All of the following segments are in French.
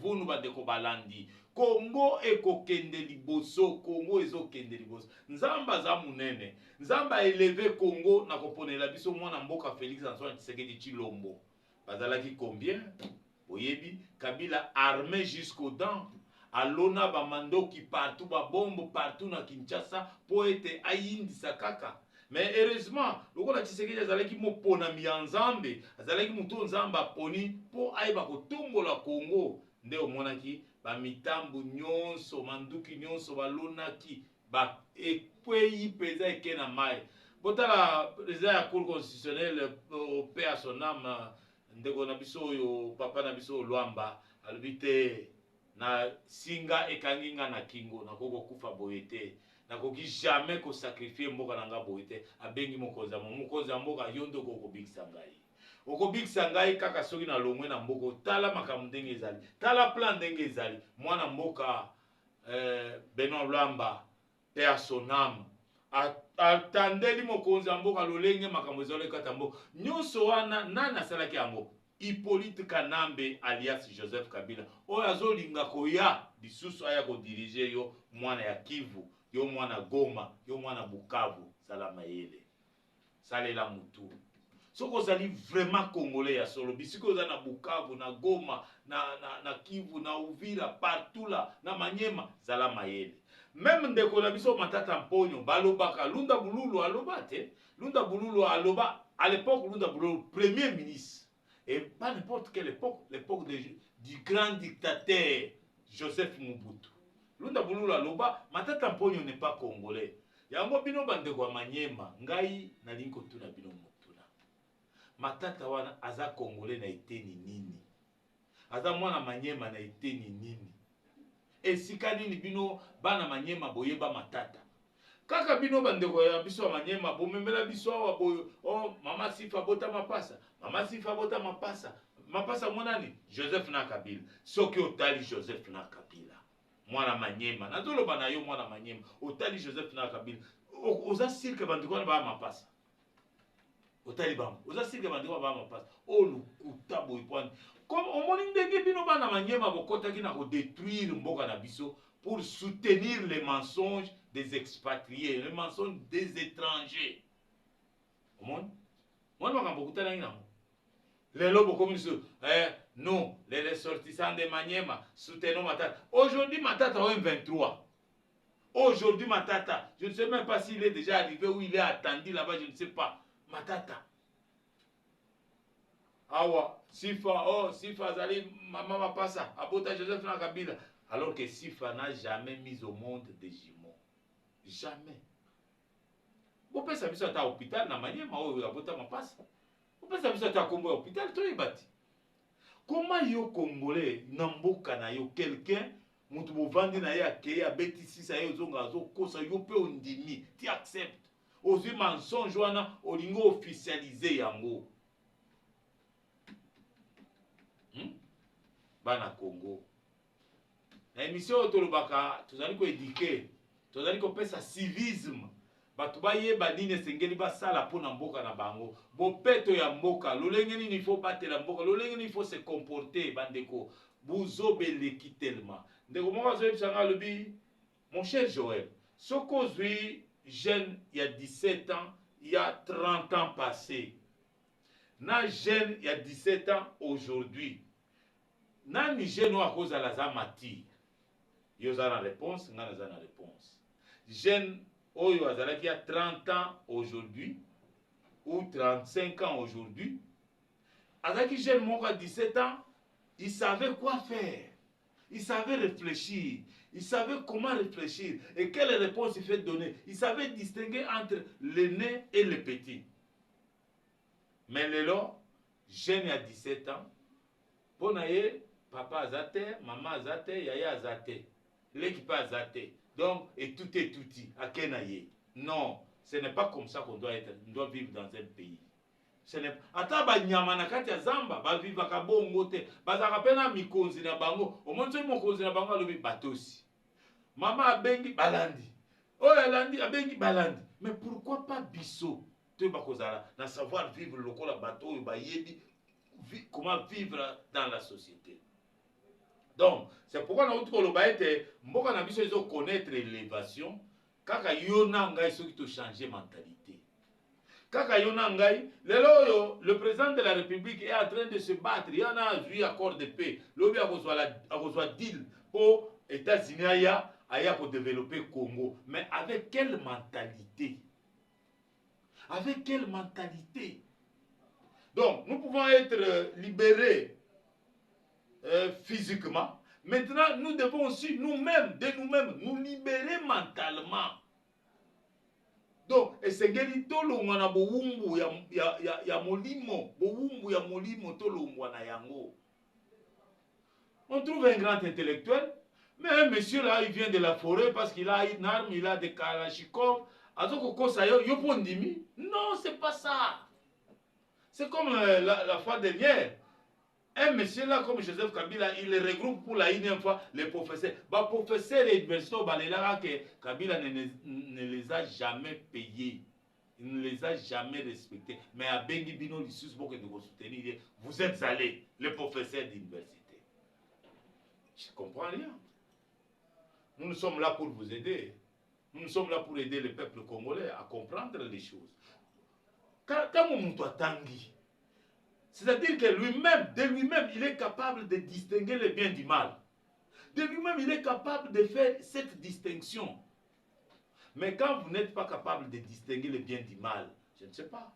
mbunu bandeko balandi Congo ekokende liboso Congo ezokende liboso nzamba aza munene nzamba élevé Congo na koponela biso mwana mboka Félix Antoine Tshisekedi Tshilombo bazalaki combien oyebi Kabila armé jusqu'aux dents alona bamandoki partout babombe partout na Kinshasa po ete ayindisa kaka. Mais heureusement, lokola Tshisekedi azalaki moponami ya Nzambe, azalaki muto Nzamba poni po ayeba kotombola Congo, nde omonaki ba mitambu nyonso, manduki nyonso balonaki ba ekweyi peza ekena mai. Botala président ya Cour constitutionnelle paix à son âme, ndeko na biso oyo papa na biso Lwamba alobite na singa ekanginga na kingo na koko kufa boyete. Nakoki jamais ko sacrifier mboka nanga boyete abengi mokonzi ya mboka yondo ko kobikisa ngai okobikisa ngai kaka soki na longwe na mboko tala makambo ndenge ezali tala plan ndenge ezali mwana mboka Benoît Lwamba paix à son âme atandeli mokonzi ya mboka lolenge makambo ezali kata mboka nyonso wana nana salaki yango Hippolyte Kanambe alias Joseph Kabila oyo azolinga koya lisusu aya ko diriger yo mwana ya Kivu yo mwana Goma yo mwana Bukavu sala mayele salela mutu soko zali vraiment congolais ya solo bisiko za na Bukavu na Goma na Kivu na Uvira partout là na Manyema sala mayele même ndeko na biso Matata Mponyo balobaka Lunda Bululu alobate Lunda Bululu aloba à l'époque Lunda Bululu premier ministre et pas n'importe quelle époque, l'époque du grand dictateur Joseph Mobutu. Lunda Bululu aloba Matata Mponyo n'est pas congolais. Yango bino bandeko ya Manyema, ngai na linko tuna bino mutuna. Matata wana aza congolais na eteni nini? Aza mwana Manyema na eteni nini? Esika nini bino bana Manyema boyeba Matata? Kaka bino bandeko ya biso ya Manyema bomemela biso awa boyo oh mama Sifa bota mapasa mama Sifa bota mapasa monani Joseph na Kabila soki otali Joseph na Kabila mwana Manyema nazoloba na yo mwana Manyema otali Joseph na Kabila oza sirke bandeko na ba mapasa otali bam oza sirke bandeko ba mapasa o lukuta boy point comme omoni ndenge bino bana Manyema bokotaki na ko détruire mboka na biso pour soutenir les mensonges des expatriés, les mensonges des étrangers. Comment? Moi, je ne sais pas. Les lobes communistes, nous, les ressortissants de Manyema, soutenons Matata. Aujourd'hui, Matata a 23. Aujourd'hui, Matata, je ne sais même pas s'il est déjà arrivé ou il est attendu là-bas, je ne sais pas. Matata. Awa, Sifa, oh, Sifa, Zali, maman passa, Abota Joseph Nakabila. Alors que Sifa n'a jamais mis au monde des jumeaux. Jamais. Vous pouvez savoir que tu as un hôpital, na Manyema, ou Abota Mapassa. Vous pouvez savoir que tu as un hôpital, tu es bâti. Comment yo Congolais, Namboka na yo, quelqu'un, mutu bovandi na ya ke ya beti sisa yo zonga zo kosa yo pe ondimi, tu acceptes. Ozi mensonge wana olingo officialiser yango. Bana Congo. Na émission tolobaka tozali ko éduquer, tozali ko pesa civisme. Batu bayeba nini esengeli basala pona mboka na bango. Bopeto ya mboka, lolenge nini il faut battre mboka, lolenge nini il faut se comporter bandeko. Buzobeleki tellement. Ndeko moko azoyebi sanga lobi, mon cher Joël, soko zui jeune il y a 17 ans, il y a 30 ans passés. Na jeune il y a 17 ans aujourd'hui. Nani jeune wa cause à la zamati. Yo za na réponse, ngana za na réponse. Jeune oyo azalaki a 30 ans aujourd'hui ou 35 ans aujourd'hui. Azalaki jeune moko à 17 ans, il savait quoi faire. Il savait réfléchir. Il savait comment réfléchir et quelle réponse il fait donner. Il savait distinguer entre l'aîné et le petit. Mais lelo, jeune à 17 ans, bonaye, papa azate, maman azate, yaya azate, l'équipe azate. Donc, et tout est touti, à kenaye. Non, ce n'est pas comme ça qu'on doit être. On doit vivre dans un pays. Ce n'est pas. Ata ba nyama na kati ya zamba, ba viva ka bongo te, ba zaka pena mikonzi na bango. O monzo mokonzi na bango alobi batosi. Mama abengi balandi. Oh alandi abengi balandi. Mais pourquoi pas biso? Te ba kozala na savoir vivre lokola bateau ba yebi comment vivre dans la société. Donc, c'est pourquoi nous avons dit mboka na biso ezo connaître l'élévation, kaka yo na ngai soki to changer mentalité. Kaka yo na ngai, le président de la République est en train de se battre, il y en a eu accord de paix, lobi a reçoit deal pour États-Unis aya pour développer Congo, mais avec quelle mentalité? Avec quelle mentalité? Donc, nous pouvons être libérés physiquement. Maintenant, nous devons aussi nous-mêmes, de nous-mêmes, nous libérer mentalement. Donc, esengeli tolongwa na bowumbu ya molimo, bowumbu ya molimo tolongwa na yango. On trouve un grand intellectuel, mais un monsieur là, il vient de la forêt parce qu'il a une arme, il a des kalachnikov. Azoko kosayo yopondimi. Non, c'est pas ça. C'est comme la fois dernière. Un monsieur là, comme Joseph Kabila, il regroupe pour la énième fois les professeurs. Les professeurs et les universités, que Kabila ne les a jamais payés. Il ne les a jamais respectés. Mais à Bengi Bino, vous êtes allés, les professeurs d'université. Je ne comprends rien. Nous sommes là pour vous aider. Nous sommes là pour aider le peuple congolais à comprendre les choses. Quand on tangi, c'est-à-dire que lui-même, de lui-même, il est capable de distinguer le bien du mal. De lui-même, il est capable de faire cette distinction. Mais quand vous n'êtes pas capable de distinguer le bien du mal, je ne sais pas.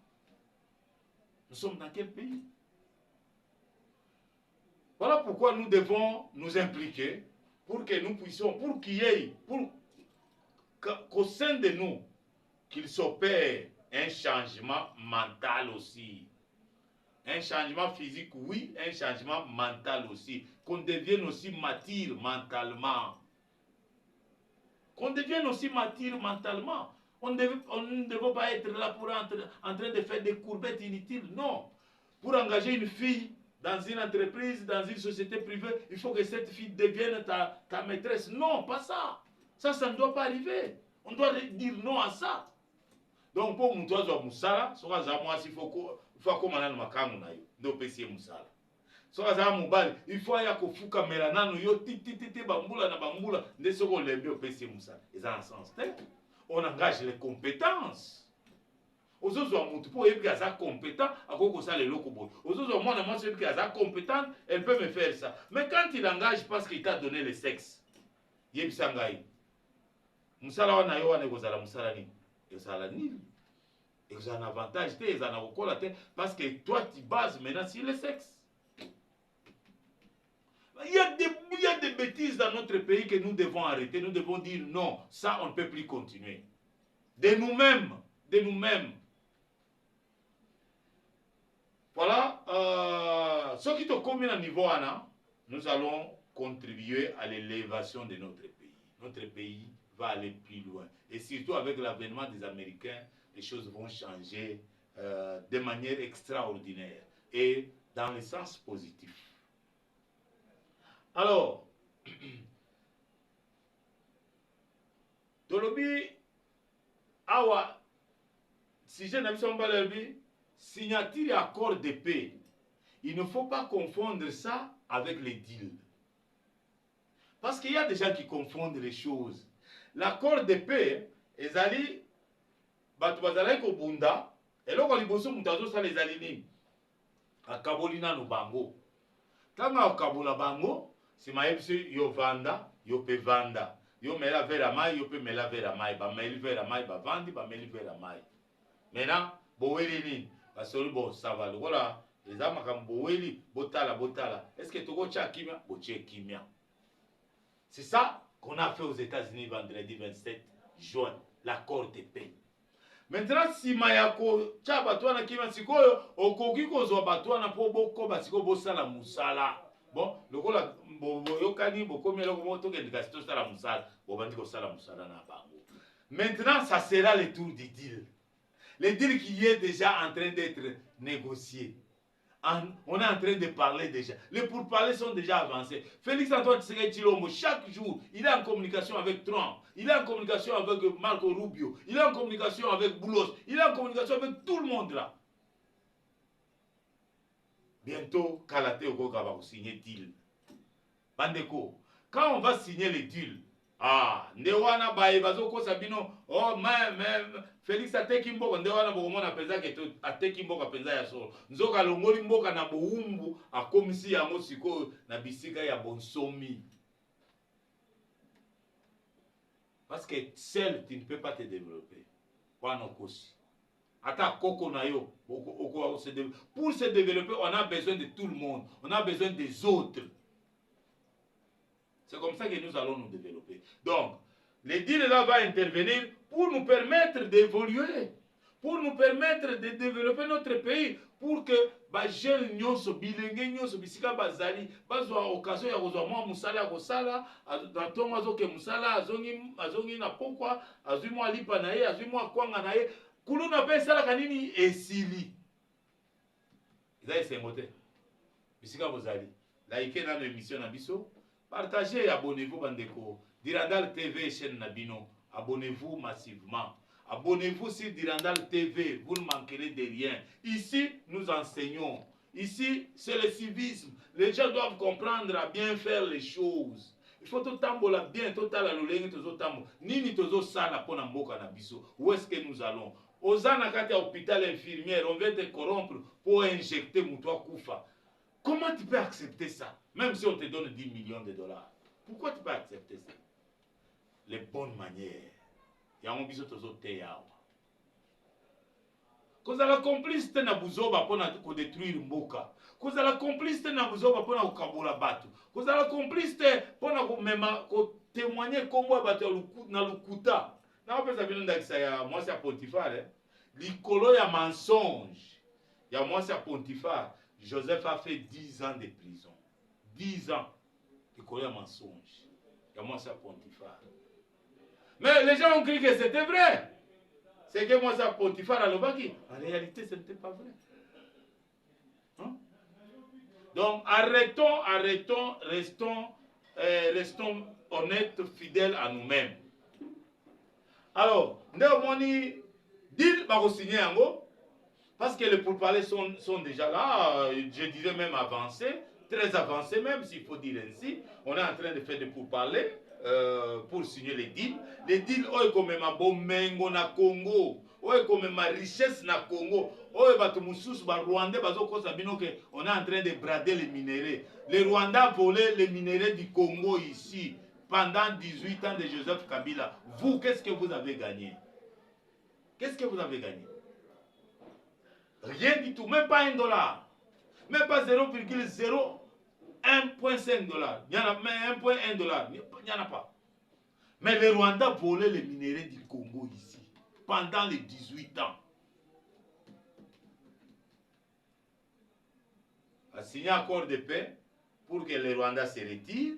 Nous sommes dans quel pays? Voilà pourquoi nous devons nous impliquer pour que nous puissions, pour qu'il y ait, qu'au sein de nous, qu'il s'opère un changement mental aussi. Un changement physique, oui, un changement mental aussi. Qu'on devienne aussi mature mentalement. Qu'on devienne aussi mature mentalement. On ne devait pas être là pour en train de faire des courbettes inutiles. Non. Pour engager une fille dans une entreprise, dans une société privée, il faut que cette fille devienne ta maîtresse. Non, pas ça. Ça ne doit pas arriver. On doit dire non à ça. Donc, pour nous, Moussala, il faut commander le makamou na yo, ndo pesi musala. So kaza mobali, il faut ya kofuka melanano yo titititi bambula na bambula, nde soko lembe o pesi musala. Eza en sens tel. On engage les compétences. Ozozo wa mutu po yebi kaza compétent, akoko ça le loko boy. Ozozo wa mwana mwasi yebi kaza compétent, elle peut me faire ça. Mais quand il engage parce qu'il t'a donné le sexe, yebi sangai. Musala wana yo wana kozala musala ni. Ezala nini? Ils ont un avantage, ils ont un parce que toi tu bases maintenant sur le sexe. Il y a des bêtises dans notre pays que nous devons arrêter. Nous devons dire non, ça on ne peut plus continuer. De nous-mêmes, de nous-mêmes. Voilà, ce qui te combine à niveau Anna, nous allons contribuer à l'élévation de notre pays. Notre pays va aller plus loin. Et surtout avec l'avènement des Américains, les choses vont changer de manière extraordinaire et dans le sens positif. Alors, Tolobi, Awa, si je n'aime pas le signature et accord de paix, il ne faut pas confondre ça avec les deals. Parce qu'il y a des gens qui confondent les choses. L'accord de paix, ezali batu bazalaki kobunda eloko liboso mutu azosala ezali nini akaboli nano bango ntango akabola bango nsima ye biso yo vanda yo mpe vanda yo mela vera mai yo mpe mela vera mai bameli vera mai bavandi bameli vera mai maintenant boweli nini basoli bon sava lokola eza makambo boweli botala est ce que tokotia kimia botie kimia. C'est ça qu'on a fait aux États-Unis vendredi 27 juin, l'accord de paix. Maintenant, si Mayako tcha batouana kima sikoyo, okoki kozwa batouana po boko basiko bosala musala. Bon, lokola yokani bokomi eloko moto ke ndikasito sala musala, bobandi ko sala musala na bango. Maintenant, ça sera le tour du deal. Le deal qui est déjà en train d'être négocié. On est en train de parler déjà. Les pourparlers sont déjà avancés. Félix Antoine Tshisekedi Tshilombo, chaque jour, il est en communication avec Trump. Il est en communication avec Marco Rubio. Il est en communication avec Boulos. Il est en communication avec tout le monde là. Bientôt, Kalate Okoka va signer deal. Bandeko, quand on va signer les deals, ah, ndewana baye bazoko sabino, oh, Félix ateki mboka, ndewana bokomona penza keto, ateki mboka penza ya solo. Nzoka longoli mboka na boumbu, akomisi yango siko na bisika ya bonsomi. Parce que seul, tu ne peux pas te développer. Pour se développer, on a besoin de tout le monde. On a besoin des autres. C'est comme ça que nous allons nous développer. Donc, le deal là va intervenir pour nous permettre d'évoluer, pour nous permettre de développer notre pays, pour que les jeunes nyonso bilenge nyonso bisika bazali bazwa occasion ya kozwa mwa musala ya kosala na ntongo azoke musala azongi na pokwa azwi mwa lipa na ye azwi mwa kwanga na ye kuluna mpe esalaka nini esili eza esengo te bisika bozali like nano émission na biso partagez, abonnez-vous bandeko Dirandal TV chaîne na bino, abonnez-vous massivement. Abonnez-vous sur Dirandal TV, vous ne manquerez de rien. Ici, nous enseignons. Ici, c'est le civisme. Les gens doivent comprendre à bien faire les choses. Il faut tout tambola bien, tout la lolenge, tout tambo. Nini tozo sala pona mboka na biso. Où est-ce que nous allons? Ozana kati hôpital infirmière, on veut te corrompre pour injecter moutoua koufa. Comment tu peux accepter ça? Même si on te donne 10 millions de dollars. Pourquoi tu peux accepter ça? Les bonnes manières. Yango biso tozo te yawa. Kozala complice na buzoba pona ko détruire mboka. Kozala complice na buzoba pona ko kabola batu. Kozala complice pona ko mema ko témoigner kombo bato na lukuta. Na opesa bino ndakisa ya mwasi ya Potifar likolo ya mensonge. Ya mwasi ya Potifar, Joseph a fait 10 ans de prison. 10 ans. Likolo ya mensonge. Ya mwasi ya Potifar. Mais les gens ont cru que c'était vrai. C'est que moi, ça, Potifar à l'Obaki. En réalité, ce n'était pas vrai. Hein? Donc, restons honnêtes, fidèles à nous-mêmes. Alors, nous avons dit, deal, va signer en gros, parce que les pourparlers sont déjà là, je dirais même avancés, très avancés même, s'il faut dire ainsi. On est en train de faire des pourparlers. Pour signer les deals. Les deals, oh, comme ma bomengo na Congo, oh, comme ma richesse na Congo, oh, bato mususu ba Rwandais bazo ko sabino que on est en train de brader les minéraux. Les Rwandais volaient les minéraux du Congo ici pendant 18 ans de Joseph Kabila. Vous, qu'est-ce que vous avez gagné? Qu'est-ce que vous avez gagné? Rien du tout, même pas $1, même pas 0,01.5 $. Il y en a même 1,1 $. Il n'y en a pas. Mais les Rwandais volaient les minéraux du Congo ici pendant les 18 ans. A signé un accord de paix pour que les Rwandais se retirent,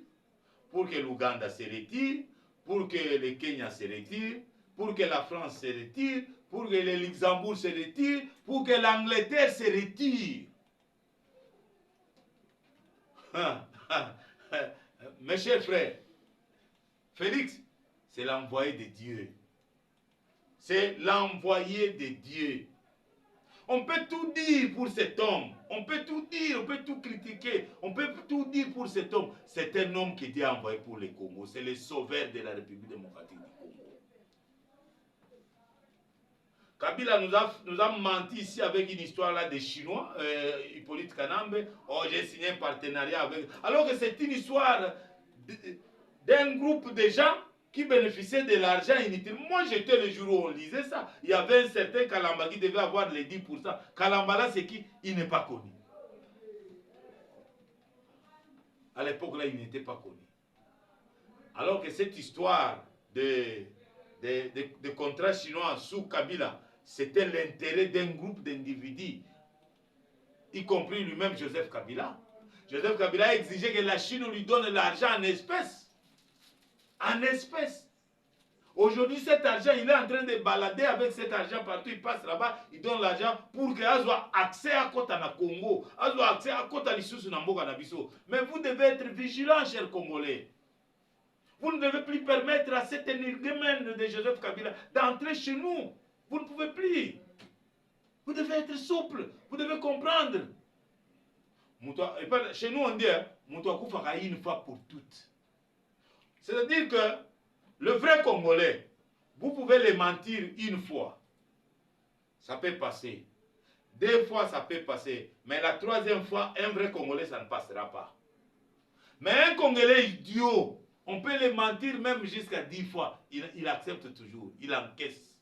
pour que l'Ouganda se retire, pour que le Kenya se retire, pour que la France se retire, pour que le Luxembourg se retire, pour que l'Angleterre se retire. Mes chers frères, Félix, c'est l'envoyé de Dieu. C'est l'envoyé de Dieu. On peut tout dire pour cet homme. On peut tout dire, on peut tout critiquer. On peut tout dire pour cet homme. C'est un homme que Dieu a envoyé pour le Congo. C'est le sauveur de la République démocratique du Congo. Kabila nous a menti ici avec une histoire là des Chinois, Hippolyte Kanambe. Oh, j'ai signé un partenariat avec... Alors que c'est une histoire d'un groupe de gens qui bénéficiaient de l'argent inutile. Moi, j'étais le jour où on lisait ça. Il y avait un certain Kalamba qui devait avoir les 10%. Kalamba là, c'est qui? Il n'est pas connu. À l'époque là, il n'était pas connu. Alors que cette histoire de contrats chinois sous Kabila, c'était l'intérêt d'un groupe d'individus, y compris lui-même Joseph Kabila. Joseph Kabila a exigé que la Chine lui donne l'argent en espèces. En espèces. Aujourd'hui, cet argent, il est en train de balader avec cet argent partout. Il passe là-bas, il donne l'argent pour qu'il ait accès à Kota na Congo, ait accès à Kota Lissoussou na Mboka na Biso. Mais vous devez être vigilants, chers Congolais. Vous ne devez plus permettre à cet énergumène de Joseph Kabila d'entrer chez nous. Vous ne pouvez plus. Vous devez être souple. Vous devez comprendre. Chez nous, on dit, Moutouakoufaka une fois pour toutes. C'est-à-dire que le vrai Congolais, vous pouvez les mentir une fois. Ça peut passer. 2 fois, ça peut passer. Mais la 3e fois, un vrai Congolais, ça ne passera pas. Mais un Congolais idiot, on peut les mentir même jusqu'à 10 fois. Il accepte toujours. Il encaisse.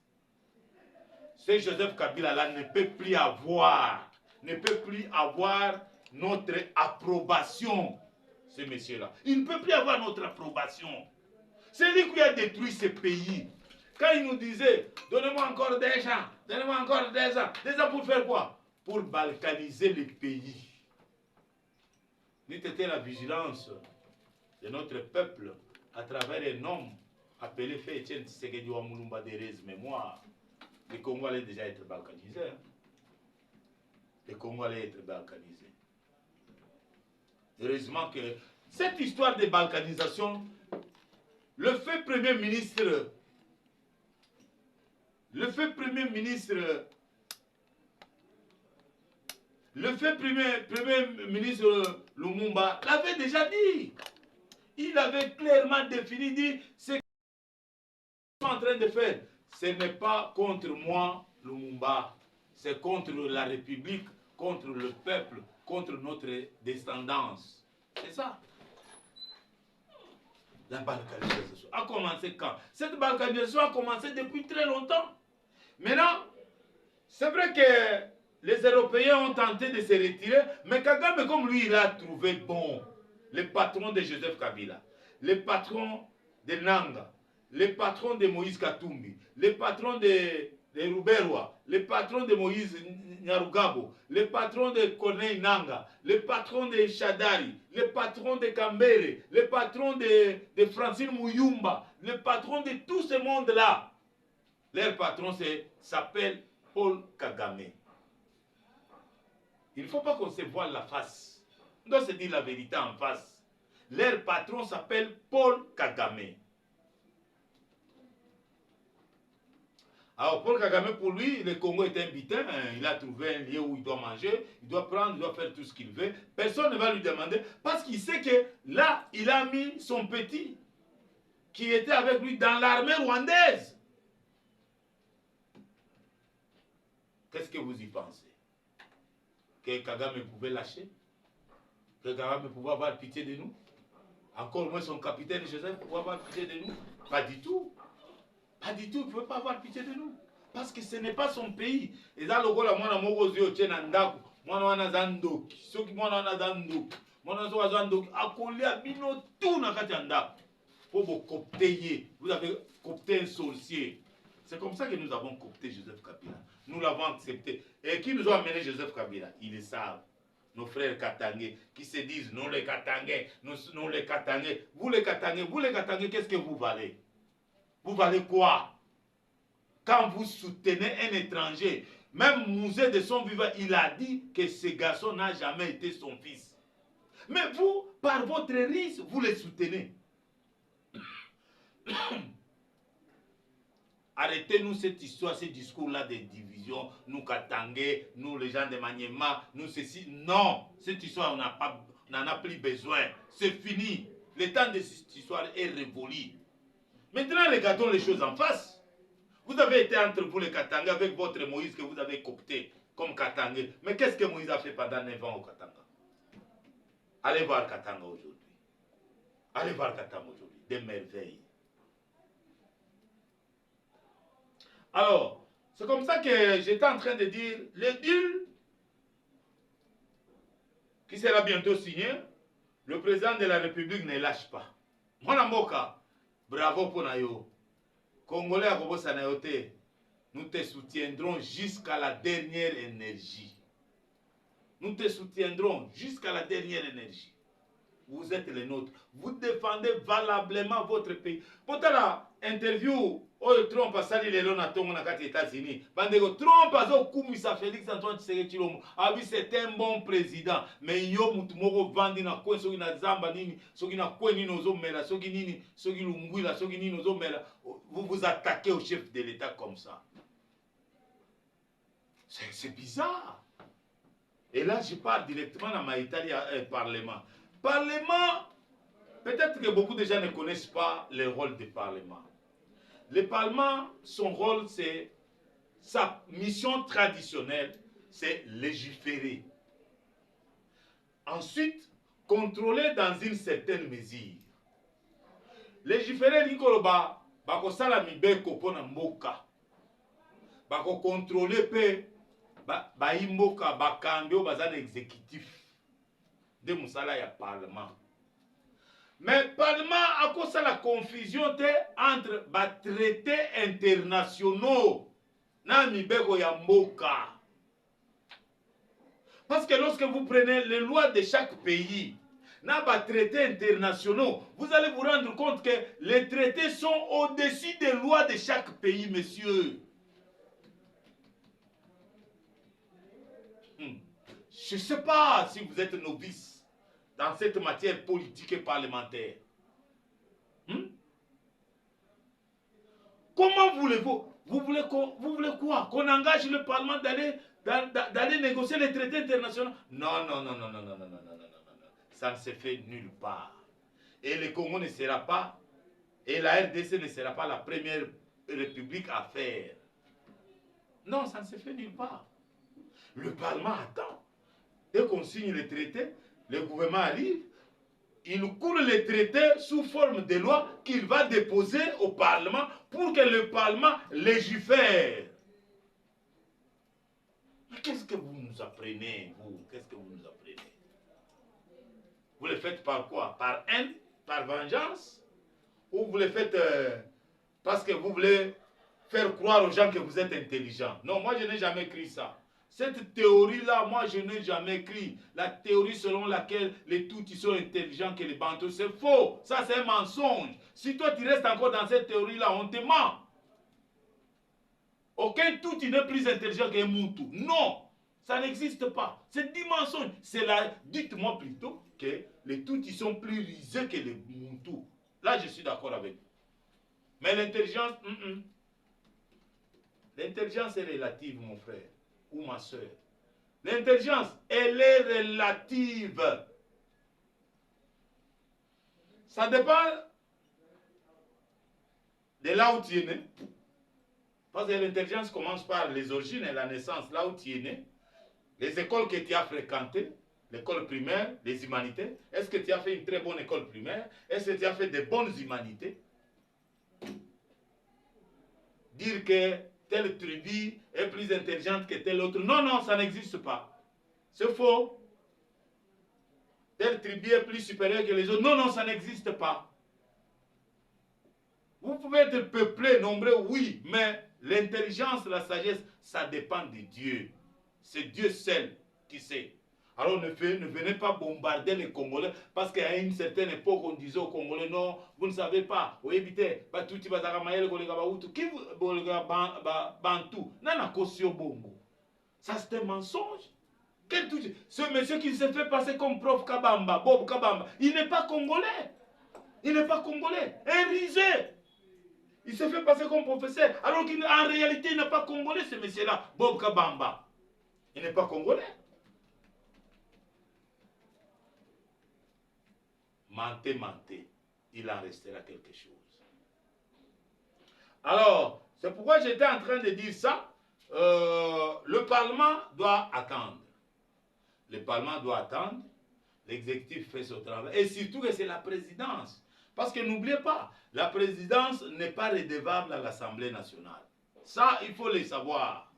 Ce Joseph Kabila-là ne peut plus avoir notre approbation, ce monsieur-là. Il ne peut plus avoir notre approbation. C'est lui qui a détruit ce pays. Quand il nous disait, donnez-moi encore des ans, donnez-moi encore des ans pour faire quoi? Pour balkaniser le pays. N'eût été la vigilance de notre peuple à travers un homme appelé Fé Etienne Tshisekedi wa Mulumba Derez mémoire. Les Congo allaient déjà être balkanisés. Les Congo allaient être balkanisés. Heureusement que cette histoire de balkanisation, le fait Premier ministre Lumumba l'avait déjà dit. Il avait clairement défini, dit, ce que nous sommes en train de faire, ce n'est pas contre moi, Lumumba, c'est contre la République, contre le peuple, contre notre descendance. C'est ça. La balkanisation a commencé quand? Cette balkanisation a commencé depuis très longtemps. Maintenant, c'est vrai que les Européens ont tenté de se retirer, mais Kagame, comme lui, il a trouvé bon les patrons de Joseph Kabila, les patrons de Nanga, les patrons de Moïse Katumbi, les patrons de Ruberwa, les patrons de Moïse Nyarugabo, les patrons de Corneille Nanga, les patrons de Shadari, les patrons de Kambere, les patrons de Francine Mouyumba, les patrons de tout ce monde-là. Leur patron s'appelle Paul Kagame. Il ne faut pas qu'on se voile la face. On doit se dire la vérité en face. Leur patron s'appelle Paul Kagame. Alors Paul Kagame, pour lui, le Congo est un butin. Il a trouvé un lieu où il doit manger, il doit prendre, il doit faire tout ce qu'il veut. Personne ne va lui demander parce qu'il sait que là, il a mis son petit qui était avec lui dans l'armée rwandaise. Qu'est-ce que vous y pensez? Que Kagame pouvait lâcher? Que Kagame pouvait avoir pitié de nous? Encore moins son capitaine Joseph pouvait avoir pitié de nous? Pas du tout. Pas du tout, il ne pouvait pas avoir pitié de nous. Parce que ce n'est pas son pays. Et dans le cas, moi, je suis en train moi, je suis en Ndoki. Ceux qui sont en Ndoki. Moi, je suis en Ndoki. A collé à Bino, tout dans le cas. Pour vous copter. Vous avez copté un sorcier. C'est comme ça que nous avons copté Joseph Kabila. Nous l'avons accepté. Et qui nous a amené Joseph Kabila? Ils le savent. Nos frères Katangais qui se disent non les Katangais, non les Katangais. Vous les Katangais, qu'est-ce que vous valez? Vous valez quoi? Quand vous soutenez un étranger, même Mouzé de son vivant, il a dit que ce garçon n'a jamais été son fils. Mais vous, par votre risque, vous les soutenez. Arrêtez-nous cette histoire, ce discours-là de division, nous Katangais, nous les gens de Maniema, nous ceci. Non, cette histoire, on n'en a plus besoin. C'est fini. Le temps de cette histoire est révolu. Maintenant, regardons les choses en face. Vous avez été entre vous les Katangais avec votre Moïse que vous avez copté comme Katangais. Mais qu'est-ce que Moïse a fait pendant 9 ans au Katanga? Allez voir Katanga aujourd'hui. Allez voir Katanga aujourd'hui. Des merveilles. Alors, c'est comme ça que j'étais en train de dire, le deal qui sera bientôt signé, le président de la République ne lâche pas. Mwana Mboka, bravo pour Nayo. Congolais à Kobo Sanayote, nous te soutiendrons jusqu'à la dernière énergie. Nous te soutiendrons jusqu'à la dernière énergie. Vous êtes les nôtres. Vous défendez valablement votre pays. Pour la interview, Trump a sali les lonatongo na kati États-Unis. Bandeko Trump a zo kumisa Félix Antoine Tshisekedi Tshilombo. Ah oui, c'est un bon président. Mais yo mutu moko vandi na kwen soki na zamba nini, soki na kwen nini ozo mela, soki nini, soki lungwila, soki nini ozo mela. Vous vous attaquez au chef de l'État comme ça. C'est bizarre. Et là, je parle directement dans ma Italie Parlement. Parlement, peut-être que beaucoup de gens ne connaissent pas le rôle du Parlement. Le Parlement, son rôle, c'est sa mission traditionnelle, c'est légiférer. Ensuite, contrôler dans une certaine mesure. Légiférer, likoloba, bako sala mibeko pona mboka. Bako contrôler pe, ba imboka, bakambio, bazan exécutif. De moussala ya Parlement. Mais Parlement a cause la confusion entre les traités internationaux na mibeko ya mboka. Parce que lorsque vous prenez les lois de chaque pays, na ba traités internationaux, vous allez vous rendre compte que les traités sont au-dessus des lois de chaque pays, messieurs. Je ne sais pas si vous êtes novice dans cette matière politique et parlementaire. Comment voulez-vous? Vous voulez quoi? Qu'on engage le Parlement d'aller négocier les traités internationaux? Non, non, non, non, non, non, non, non, non, non, non. Ça ne se fait nulle part. Et le Congo ne sera pas, et la RDC ne sera pas la première république à faire. Non, ça ne se fait nulle part. Le Parlement attend. Dès qu'on signe les traités, le gouvernement arrive, il coule les traités sous forme de loi qu'il va déposer au Parlement pour que le Parlement légifère. Mais qu'est-ce que vous nous apprenez, vous? Qu'est-ce que vous nous apprenez? Vous le faites par quoi? Par haine? Par vengeance? Ou vous le faites parce que vous voulez faire croire aux gens que vous êtes intelligent? Non, moi je n'ai jamais écrit ça. Cette théorie-là, moi, je n'ai jamais écrit. La théorie selon laquelle les Tutsis sont intelligents que les Bantous, c'est faux. Ça, c'est un mensonge. Si toi, tu restes encore dans cette théorie-là, on te ment. Aucun Tutsi n'est plus intelligent qu'un Moutou. Non, ça n'existe pas. C'est du mensonge. Dites-moi plutôt que les Tutsis sont plus rusés que les Moutou. Là, je suis d'accord avec vous. Mais l'intelligence, l'intelligence est relative, mon frère. Ou ma soeur. L'intelligence, elle est relative. Ça dépend de là où tu es né. Parce que l'intelligence commence par les origines et la naissance, là où tu es né. Les écoles que tu as fréquentées, l'école primaire, les humanités. Est-ce que tu as fait une très bonne école primaire? Est-ce que tu as fait de bonnes humanités? Dire que telle tribu est plus intelligente que telle autre. Non, non, ça n'existe pas. C'est faux. Telle tribu est plus supérieure que les autres. Non, non, ça n'existe pas. Vous pouvez être peuplé, nombreux, oui, mais l'intelligence, la sagesse, ça dépend de Dieu. C'est Dieu seul qui sait. Alors ne venez pas bombarder les Congolais parce qu'à une certaine époque on disait aux Congolais non, vous ne savez pas, vous évitez, qui Bantou, nana kosio bongo. Ça c'est un mensonge. Ce monsieur qui se fait passer comme prof Kabamba, Bob Kabamba, il n'est pas congolais. Il n'est pas congolais, un risé. Il se fait passer comme professeur, alors qu'en réalité il n'est pas congolais ce monsieur-là, Bob Kabamba. Il n'est pas congolais. Mentez, mentez, il en restera quelque chose. Alors, c'est pourquoi j'étais en train de dire ça. Le Parlement doit attendre. Le Parlement doit attendre. L'exécutif fait son travail. Et surtout que c'est la présidence. Parce que n'oubliez pas, la présidence n'est pas redevable à l'Assemblée nationale. Ça, il faut le savoir.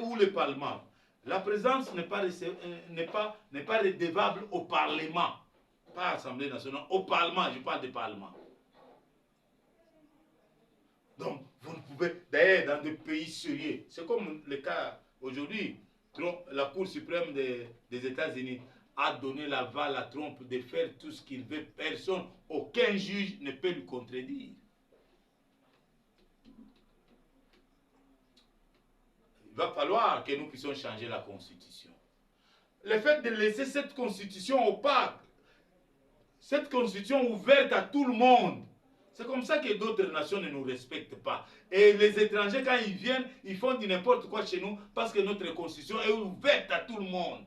Ou le Parlement. La présidence n'est pas redevable au Parlement. Pas à l'Assemblée nationale, au Parlement, je parle du Parlement. Donc, vous ne pouvez, d'ailleurs, dans des pays sérieux, c'est comme le cas aujourd'hui, la Cour suprême des États-Unis a donné l'aval à Trump de faire tout ce qu'il veut. Personne, aucun juge ne peut lui contredire. Il va falloir que nous puissions changer la Constitution. Le fait de laisser cette Constitution opaque, cette constitution ouverte à tout le monde. C'est comme ça que d'autres nations ne nous respectent pas. Et les étrangers, quand ils viennent, ils font du n'importe quoi chez nous parce que notre constitution est ouverte à tout le monde.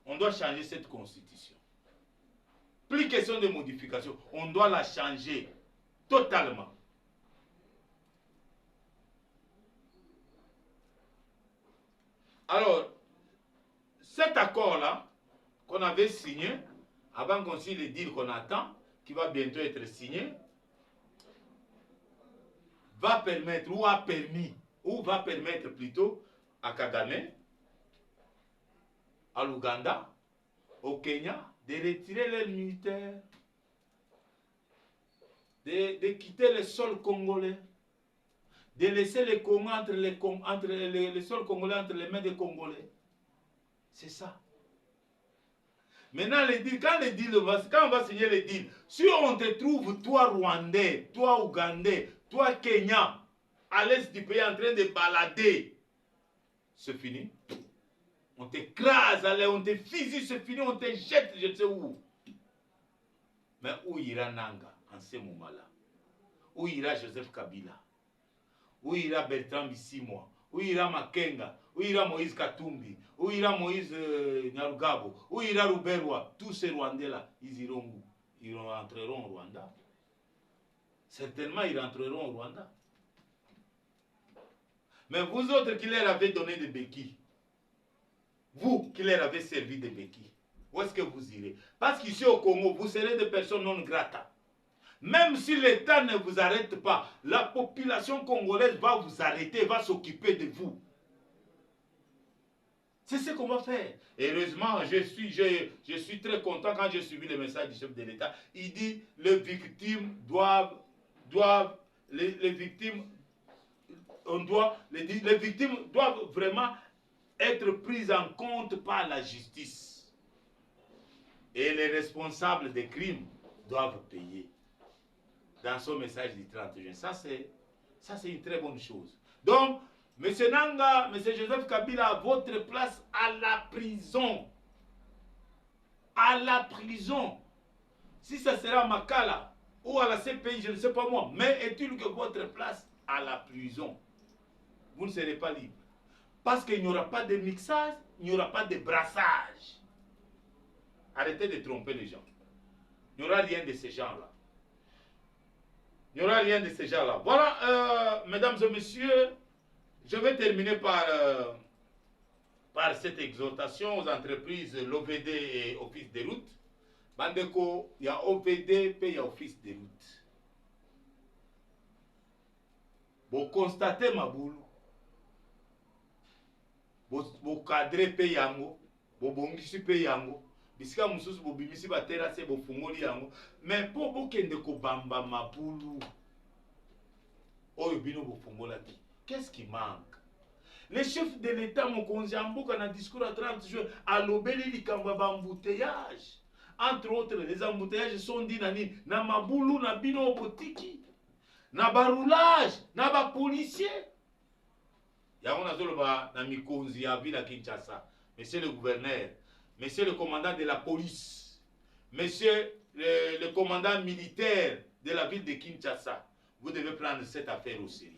On doit changer cette constitution. Plus question de modification. On doit la changer totalement. Alors, cet accord-là, qu'on avait signé, avant qu'on signe le deal qu'on attend, qui va bientôt être signé, va permettre, ou a permis, ou va permettre plutôt à Kagame, à l'Ouganda, au Kenya, de retirer les militaires, de quitter le sol congolais, de laisser les Congos entre les sols congolais entre les mains des Congolais. C'est ça. Maintenant, quand on va signer le deal, si on te trouve, toi Rwandais, toi Ougandais, toi Kenya, à l'est du pays en train de balader, c'est fini. On t'écrase, on te fusille, c'est fini, on te jette, je ne sais où. Mais où ira Nanga en ce moment-là? Où ira Joseph Kabila? Où ira Bertrand Bisimwa? Où ira Makenga? Où ira Moïse Katumbi? Où ira Moïse Nyarugabo? Où ira Ruberwa? Tous ces Rwandais-là, ils iront où? Ils rentreront au Rwanda. Certainement, ils rentreront au Rwanda. Mais vous autres qui leur avez donné des béquilles, vous qui leur avez servi des béquilles, où est-ce que vous irez? Parce qu'ici au Congo, vous serez des personnes non grata. Même si l'État ne vous arrête pas, la population congolaise va vous arrêter, va s'occuper de vous. C'est ce qu'on va faire. Heureusement, je suis très content quand j'ai suivi le message du chef de l'État. Il dit les victimes les victimes doivent vraiment être prises en compte par la justice. Et les responsables des crimes doivent payer. Dans son message du 30 juin. Ça, c'est une très bonne chose. Donc, M. Nanga, M. Joseph Kabila, votre place à la prison. À la prison. Si ça sera à Makala ou à la CPI, je ne sais pas moi, mais est-il que votre place à la prison? Vous ne serez pas libre. Parce qu'il n'y aura pas de mixage, il n'y aura pas de brassage. Arrêtez de tromper les gens. Il n'y aura rien de ces gens-là. Il n'y aura rien de ces gens-là. Voilà, mesdames et messieurs, je vais terminer par cette exhortation aux entreprises, l'OVD et Office des routes. Bandeko, il y a OVD et il y a Office des routes. Vous constatez ma boule. Vous cadrez pe yango. Vous bongisi pe yango. Bisika mususu vous bimisi ba terrasse vous fungoli yango. Mais pour vous kende ko bamba ma boule. Qu'est-ce qui manque? Le chef de l'État, Mokonzi Amboka, dans un discours à 30 juin, a lobeli likamba embouteillage. Entre autres, les embouteillages sont dit na maboulou, na bino botiki, na baroulage, na ba policier. Yango nazoloba na mikonzi ya ville à Kinshasa. Monsieur le gouverneur, monsieur le commandant de la police, monsieur le commandant militaire de la ville de Kinshasa. Vous devez prendre cette affaire au sérieux.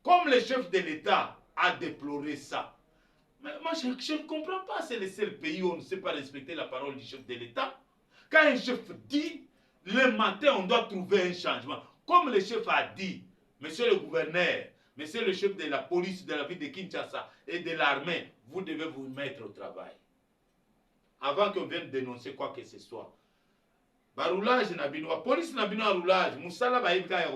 Comme le chef de l'État a déploré ça, mais moi je ne comprends pas, c'est le seul pays où on ne sait pas respecter la parole du chef de l'État. Quand un chef dit, le matin on doit trouver un changement. Comme le chef a dit, monsieur le gouverneur, monsieur le chef de la police de la ville de Kinshasa et de l'armée, vous devez vous mettre au travail. Avant qu'on vienne dénoncer quoi que ce soit. Baroulage na bino, police na bino roulage, musala ba yibika ya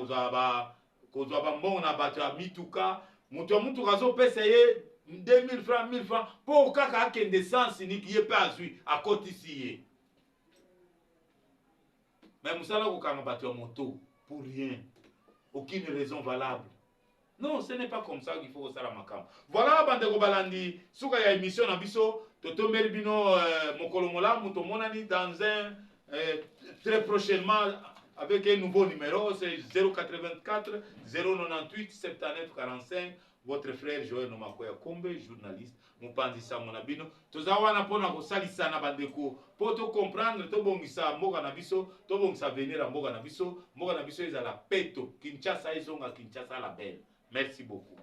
kozwa ba mbongo na bato ya mituka, mutuka zo pesa ye 2000 francs, 1000 francs, pour kaka akende sans ni qui ye pe azui akotisi ye. Mais musala ko kanga bato ya moto pour rien. Aucune raison valable. Non, ce n'est pas comme ça qu'il faut que ça la makam. Voilà bandeko balandi, suka ya émission na biso, toto merbino mokolomola mutomonani dans un très prochainement avec un nouveau numéro, c'est 084 098 79 45. Votre frère Joël Nomakoya Kombe, journaliste, Mupanzi Samonabino. Tozawana pona ko salisa na bandeko, pour to comprendre to bongisa mboka na biso, to bongisa venir à mboka na biso, ezala peto, Kinshasa ezonga Kinshasa la belle. Merci beaucoup.